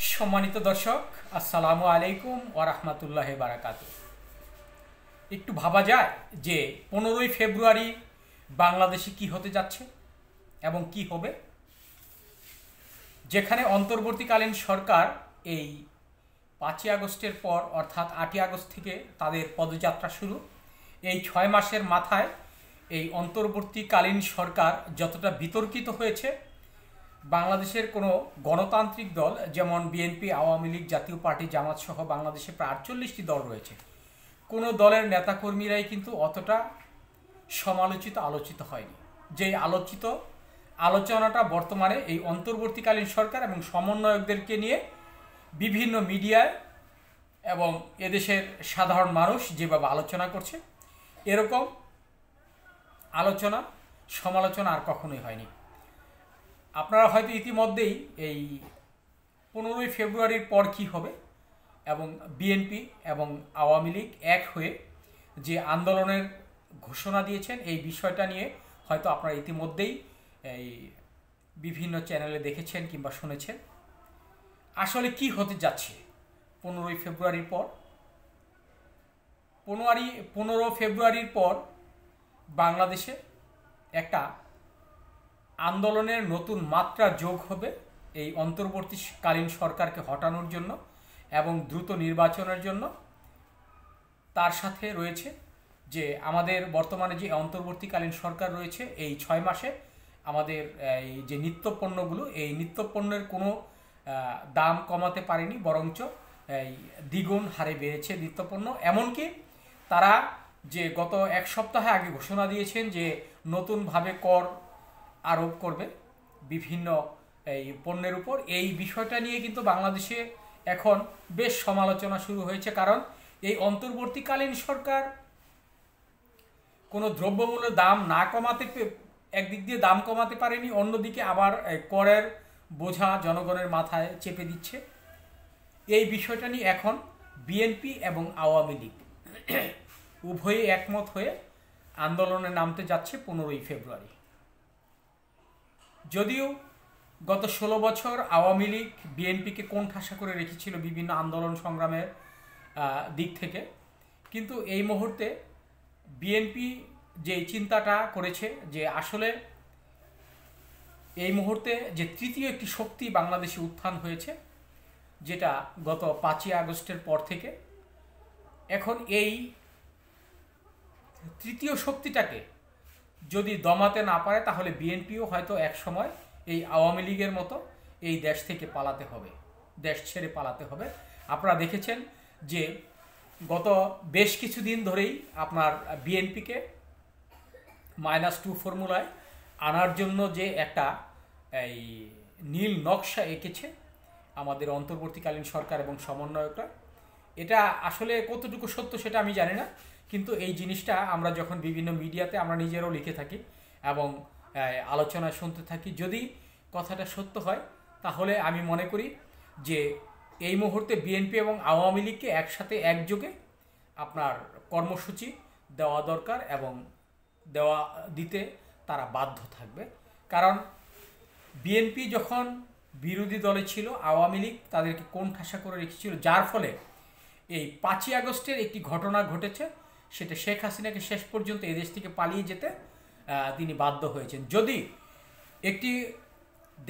সম্মানিত দর্শক, আসসালামু আলাইকুম ওয়া রাহমাতুল্লাহি ওয়া বারাকাতুহু। একটু ভাবা যায় যে 15ই ফেব্রুয়ারি বাংলাদেশে কি হতে যাচ্ছে এবং কি হবে, যেখানে অন্তর্বর্তীকালীন সরকার এই 5ই আগস্টের পর অর্থাৎ 8ই আগস্ট থেকে তাদের পদযাত্রা শুরু। এই 6 মাসের মাথায় এই অন্তর্বর্তীকালীন সরকার যতটা বিতর্কিত হয়েছে, বাংলাদেশের কোনো গণতান্ত্রিক দল যেমন বিএনপি, আওয়ামী লীগ, জাতীয় পার্টি, জামাত সহ বাংলাদেশে প্রায় 48টি দল রয়েছে, কোনো দলের নেতাকর্মীরাই কিন্তু অতটা সমালোচিত আলোচিত হয়নি। যে আলোচনাটা বর্তমানে এই অন্তর্বর্তীকালীন সরকার এবং সমন্বয়কদেরকে নিয়ে বিভিন্ন মিডিয়ায় এবং এদেশের সাধারণ মানুষ যেভাবে আলোচনা করছে, এরকম সমালোচনা আর কখনোই হয়নি। আপনারা হয়তো ইতিমধ্যেই এই 15ই ফেব্রুয়ারির পর কী হবে এবং বিএনপি এবং আওয়ামী লীগ এক হয়ে যে আন্দোলনের ঘোষণা দিয়েছেন, এই বিষয়টা নিয়ে হয়তো আপনারা ইতিমধ্যেই এই বিভিন্ন চ্যানেলে দেখেছেন কিংবা শুনেছেন। আসলে কি হতে যাচ্ছে 15ই ফেব্রুয়ারির পর? 15 ফেব্রুয়ারির পর বাংলাদেশে একটা আন্দোলনের নতুন মাত্রা যোগ হবে এই অন্তর্বর্তীকালীন সরকারকে হটানোর জন্য এবং দ্রুত নির্বাচনের জন্য। তার সাথে রয়েছে যে আমাদের বর্তমানে যে অন্তর্বর্তীকালীন সরকার রয়েছে, এই 6 মাসে আমাদের এই যে নিত্যপণ্যগুলো, এই নিত্যপণ্যের কোনো দাম কমাতে পারেনি, বরঞ্চ এই দ্বিগুণ হারে বেড়েছে নিত্যপণ্য। এমনকি তারা যে গত এক সপ্তাহ আগে ঘোষণা দিয়েছেন যে নতুনভাবে কর আরোপ করবে বিভিন্ন এই পণ্যের উপর, এই বিষয়টা নিয়ে কিন্তু বাংলাদেশে এখন বেশ সমালোচনা শুরু হয়েছে। কারণ এই অন্তর্বর্তীকালীন সরকার কোনো দ্রব্যমূল্যের দাম না কমাতে, একদিক দিয়ে দাম কমাতে পারেনি, অন্যদিকে আবার করের বোঝা জনগণের মাথায় চেপে দিচ্ছে। এই বিষয়টা নিয়ে এখন বিএনপি এবং আওয়ামী লীগ উভয়ে একমত হয়ে আন্দোলনে নামতে যাচ্ছে 15ই ফেব্রুয়ারি। যদিও গত 16 বছর আওয়ামী লীগ বিএনপিকে কোণঠাসা করে রেখেছিল বিভিন্ন আন্দোলন সংগ্রামের দিক থেকে, কিন্তু এই মুহূর্তে বিএনপি যে চিন্তাটা করেছে যে আসলে এই মুহূর্তে যে তৃতীয় একটি শক্তি বাংলাদেশে উত্থান হয়েছে, যেটা গত 5ই আগস্টের পর থেকে, এখন এই তৃতীয় শক্তিটাকে যদি দমাতে না পারে তাহলে বিএনপিও হয়তো এক সময় এই আওয়ামী লীগের মতো এই দেশ থেকে পালাতে হবে, দেশ ছেড়ে পালাতে হবে। আপনারা দেখেছেন যে গত বেশ কিছুদিন ধরেই আপনার বিএনপিকে -2 ফর্মুলায় আনার জন্য যে একটা এই নীল নকশা এঁকেছে আমাদের অন্তর্বর্তীকালীন সরকার এবং সমন্বয়করা, এটা আসলে কতটুকু সত্য সেটা আমি জানি না, কিন্তু এই জিনিসটা আমরা যখন বিভিন্ন মিডিয়াতে আমরা নিজেরাও লিখে থাকি এবং আলোচনায় শুনতে থাকি, যদি কথাটা সত্য হয় তাহলে আমি মনে করি যে এই মুহূর্তে বিএনপি এবং আওয়ামী লীগকে একসাথে একযোগে আপনার কর্মসূচি দেওয়া দরকার এবং দিতে তারা বাধ্য থাকবে। কারণ বিএনপি যখন বিরোধী দলে ছিল, আওয়ামী লীগ তাদেরকে কোণঠাসা করে রেখেছিল, যার ফলে এই 5ই আগস্টের একটি ঘটনা ঘটেছে, সেটা শেখ হাসিনাকে শেষ পর্যন্ত এদেশ থেকে পালিয়ে যেতে তিনি বাধ্য হয়েছেন। যদি একটি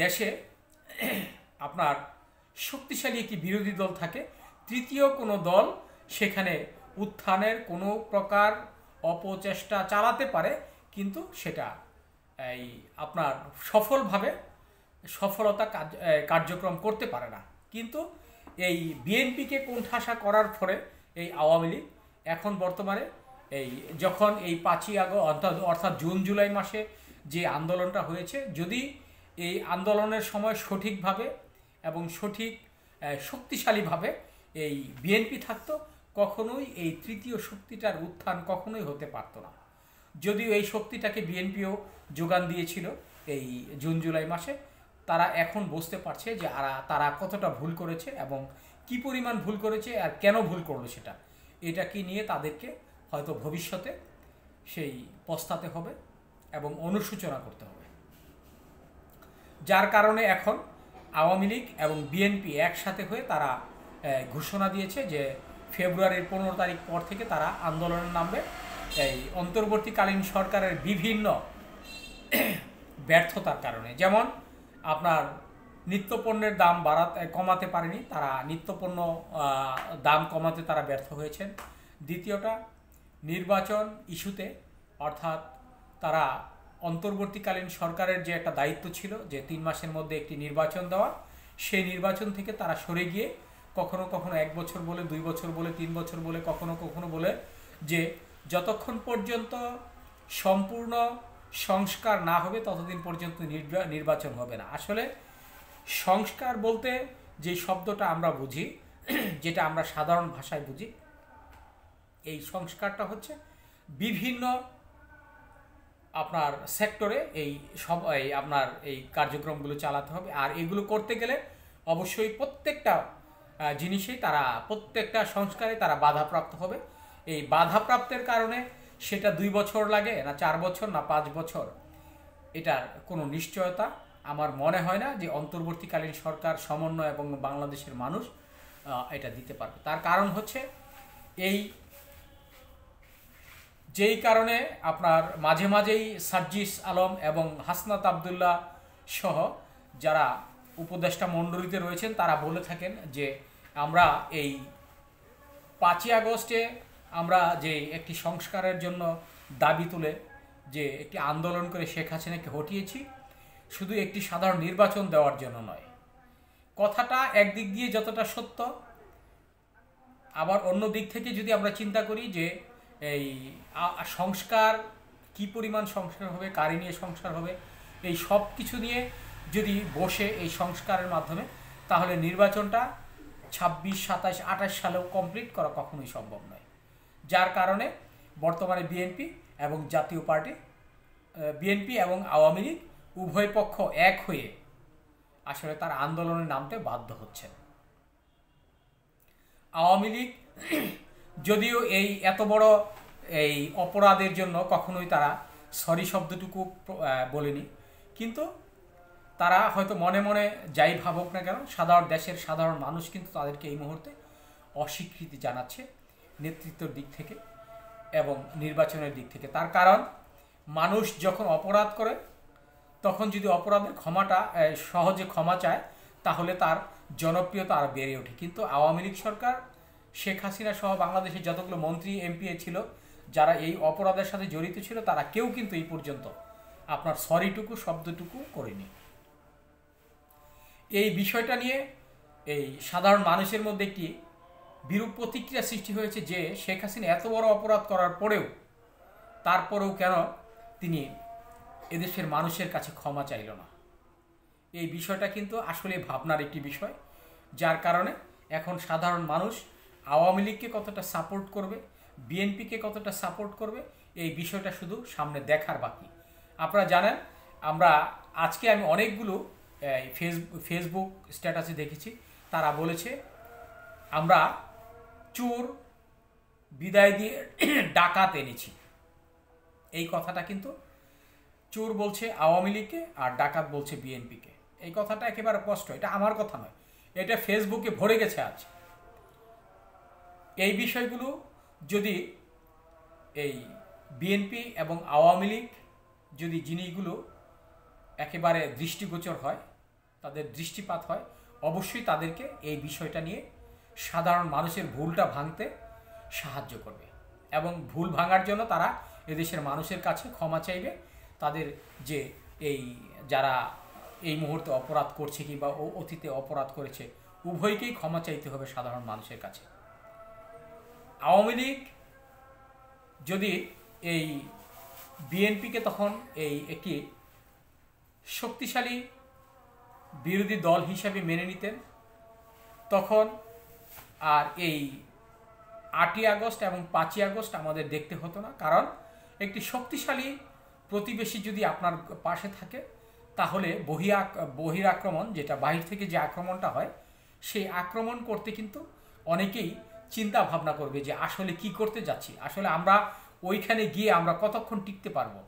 দেশে আপনার শক্তিশালী একটি বিরোধী দল থাকে, তৃতীয় কোনো দল সেখানে উত্থানের কোনো প্রকার অপচেষ্টা চালাতে পারে, কিন্তু সেটা এই আপনার সফলতা কার্যক্রম করতে পারে না। কিন্তু এই বিএনপিকে কোণঠাসা করার ফলে এই আওয়ামী লীগ এখন বর্তমানে এই যখন এই 5ই আগস্ট অর্থাৎ জুন জুলাই মাসে যে আন্দোলনটা হয়েছে, যদি এই আন্দোলনের সময় সঠিকভাবে এবং শক্তিশালীভাবে এই বিএনপি থাকতো, কখনোই এই তৃতীয় শক্তিটার উত্থান কখনোই হতে পারত না। যদিও এই শক্তিটাকে বিএনপিও যোগান দিয়েছিল এই জুন জুলাই মাসে, তারা এখন বুঝতে পারছে যে তারা কতটা ভুল করেছে এবং কি পরিমাণ ভুল করেছে আর কেন ভুল করলো এটা কি নিয়ে তাদেরকে হয়তো ভবিষ্যতে সেই পস্তাতে হবে এবং অনুশোচনা করতে হবে। যার কারণে এখন আওয়ামী লীগ এবং বিএনপি একসাথে হয়ে তারা ঘোষণা দিয়েছে যে ফেব্রুয়ারির 15 তারিখ পর থেকে তারা আন্দোলনে নামবে এই অন্তর্বর্তীকালীন সরকারের বিভিন্ন ব্যর্থতার কারণে। যেমন আপনার নিত্যপণ্যের দাম কমাতে পারেনি, তারা নিত্যপণ্য দাম কমাতে তারা ব্যর্থ হয়েছেন। দ্বিতীয়টা, নির্বাচন ইস্যুতে, অর্থাৎ তারা অন্তর্বর্তীকালীন সরকারের যে একটা দায়িত্ব ছিল যে 3 মাসের মধ্যে একটি নির্বাচন দেওয়া, সেই নির্বাচন থেকে তারা সরে গিয়ে কখনো কখনো 1 বছর বলে, 2 বছর বলে, 3 বছর বলে, কখনো কখনো বলে যে যতক্ষণ পর্যন্ত সম্পূর্ণ সংস্কার না হবে ততদিন পর্যন্ত নির্বাচন হবে না। আসলে সংস্কার বলতে যে শব্দটা আমরা বুঝি, যেটা আমরা সাধারণ ভাষায় বুঝি, এই সংস্কারটা হচ্ছে বিভিন্ন আপনার সেক্টরে আপনার এই কার্যক্রমগুলো চালাতে হবে। আর এগুলো করতে গেলে অবশ্যই প্রত্যেকটা জিনিসেই প্রত্যেকটা সংস্কারে তারা বাধাপ্রাপ্ত হবে। এই বাধাপ্রাপ্তের কারণে সেটা 2 বছর লাগে না 4 বছর না 5 বছর, এটার কোনো নিশ্চয়তা আমার মনে হয় না যে অন্তর্বর্তীকালীন সরকার, সমন্বয় এবং বাংলাদেশের মানুষ এটা দিতে পারবে। তার কারণ হচ্ছে যেই কারণে আপনার মাঝে মাঝেই সার্জিস আলম এবং হাসনাত আবদুল্লাহ সহ যারা উপদেষ্টা মণ্ডলীতে রয়েছেন তারা বলে থাকেন যে আমরা এই 5ই আগস্টে আমরা যে একটি সংস্কারের জন্য দাবি তুলে যে একটি আন্দোলন করে শেখ হাসিনাকে হটিয়েছি, শুধু একটি সাধারণ নির্বাচন দেওয়ার জন্য নয়। কথাটা একদিক দিয়ে যতটা সত্য, আবার অন্য দিক থেকে যদি আমরা চিন্তা করি যে এই সংস্কার কি পরিমাণ সংস্কার হবে, কারি নিয়ে সংস্কার হবে, এই সব কিছু নিয়ে যদি বসে এই সংস্কারের মাধ্যমে, তাহলে নির্বাচনটা 26, 27, 28 সালেও কমপ্লিট করা কখনোই সম্ভব নয়। যার কারণে বর্তমানে বিএনপি এবং জাতীয় পার্টি, বিএনপি এবং আওয়ামী লীগ উভয় পক্ষ এক হয়ে আসলে তার আন্দোলনে নামতে বাধ্য হচ্ছেন। আওয়ামী লীগ যদিও এই এত বড় এই অপরাধের জন্য কখনোই তারা সরি শব্দটুকু বলেনি, কিন্তু তারা হয়তো মনে মনে যাই ভাবুক না কেন, দেশের সাধারণ মানুষ কিন্তু তাদেরকে এই মুহূর্তে অস্বীকৃতি জানাচ্ছে নেতৃত্বের দিক থেকে এবং নির্বাচনের দিক থেকে। তার কারণ মানুষ যখন অপরাধ করে তখন যদি অপরাধের সহজে ক্ষমা চায় তাহলে তার জনপ্রিয়তা আরও বেড়ে ওঠে। কিন্তু আওয়ামী লীগ সরকার, শেখ হাসিনা সহ বাংলাদেশের যতগুলো মন্ত্রী এমপি ছিল যারা এই অপরাধের সাথে জড়িত ছিল, তারা কেউ কিন্তু এই পর্যন্ত আপনার সরিটুকু শব্দটুকু করেনি। এই বিষয়টা নিয়ে এই সাধারণ মানুষের মধ্যে একটি বিরূপ প্রতিক্রিয়া সৃষ্টি হয়েছে যে শেখ হাসিনা এত বড় অপরাধ করার তারপরেও কেন তিনি এদেশের মানুষের কাছে ক্ষমা চাইল না। এই বিষয়টা কিন্তু আসলে ভাবনার একটি বিষয়, যার কারণে এখন সাধারণ মানুষ আওয়ামী লীগকে কতটা সাপোর্ট করবে, বিএনপিকে কতটা সাপোর্ট করবে, এই বিষয়টা শুধু সামনে দেখার বাকি। আপনারা জানেন, আজকে আমি অনেকগুলো ফেসবুক স্ট্যাটাসে দেখেছি, তারা বলেছে আমরা চোর বিদায় দিয়ে ডাকাত এনেছি। এই কথাটা কিন্তু চোর বলছে আওয়ামী লীগকে আর ডাকাত বলছে বিএনপিকে। এই কথাটা একেবারে স্পষ্ট, এটা আমার কথা নয়, এটা ফেসবুকে ভরে গেছে আজ। এই বিষয়গুলো যদি এই বিএনপি এবং আওয়ামী লীগ যদি জিনিসগুলো একেবারে দৃষ্টিগোচর হয়, তাদের দৃষ্টিপাত হয়, অবশ্যই তাদেরকে এই বিষয়টা নিয়ে সাধারণ মানুষের ভুলটা ভাঙতে সাহায্য করবে এবং ভুল ভাঙার জন্য তারা এদেশের মানুষের কাছে ক্ষমা চাইবে। তাদের যে যারা এই মুহূর্তে অপরাধ করছে কিংবা অতীতে অপরাধ করেছে, উভয়কেই ক্ষমা চাইতে হবে সাধারণ মানুষের কাছে। আওয়ামী লীগ যদি এই বিএনপিকে তখন একটি শক্তিশালী বিরোধী দল হিসাবে মেনে নিতেন, তখন আর এই 8ই আগস্ট এবং 5ই আগস্ট আমাদের দেখতে হতো না। কারণ একটি শক্তিশালী প্রতিবেশী যদি আপনার পাশে থাকে, তাহলে বহিরাক্রমণ, যেটা বাহির থেকে যে আক্রমণটা হয়, সেই আক্রমণ করতে কিন্তু অনেকেই চিন্তা ভাবনা করবে যে আসলে কি করতে যাচ্ছি, আসলে আমরা ওইখানে গিয়ে আমরা কতক্ষণ টিকতে পারবো,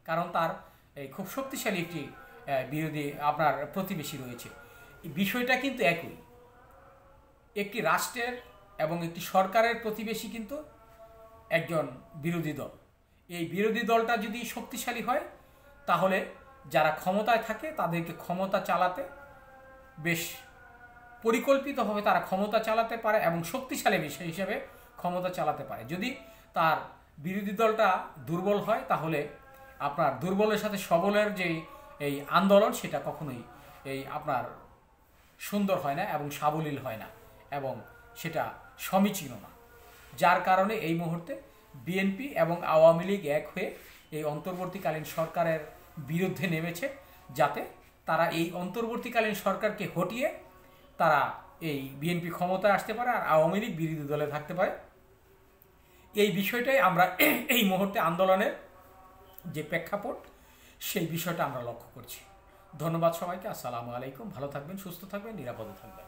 কারণ তার খুব শক্তিশালী একটি বিরোধী আপনার প্রতিবেশী রয়েছে। বিষয়টা কিন্তু একই। একটি রাষ্ট্রের এবং একটি সরকারের প্রতিবেশী কিন্তু একজন বিরোধী দল। এই বিরোধী দলটা যদি শক্তিশালী হয় তাহলে যারা ক্ষমতায় থাকে তাদেরকে ক্ষমতা চালাতে বেশ পরিকল্পিতভাবে তারা ক্ষমতা চালাতে পারে এবং শক্তিশালী বিষয় হিসেবে ক্ষমতা চালাতে পারে। যদি তার বিরোধী দলটা দুর্বল হয় তাহলে আপনার দুর্বলের সাথে সবলের যে এই আন্দোলন সেটা কখনোই আপনার সুন্দর হয় না এবং সাবলীল হয় না এবং সেটা সমীচীন না। যার কারণে এই মুহূর্তে বিএনপি এবং আওয়ামী লীগ এক হয়ে এই অন্তর্বর্তীকালীন সরকারের বিরুদ্ধে নেমেছে, যাতে তারা এই অন্তর্বর্তীকালীন সরকারকে হটিয়ে তারা এই বিএনপি ক্ষমতায় আসতে পারে আর আওয়ামী লীগ বিরোধী দলে থাকতে পারে। এই বিষয়টাই আমরা এই মুহূর্তে আন্দোলনের যে প্রেক্ষাপট সেই বিষয়টা আমরা লক্ষ্য করছি। ধন্যবাদ সবাইকে। আসসালামু আলাইকুম। ভালো থাকবেন, সুস্থ থাকবেন, নিরাপদে থাকবেন।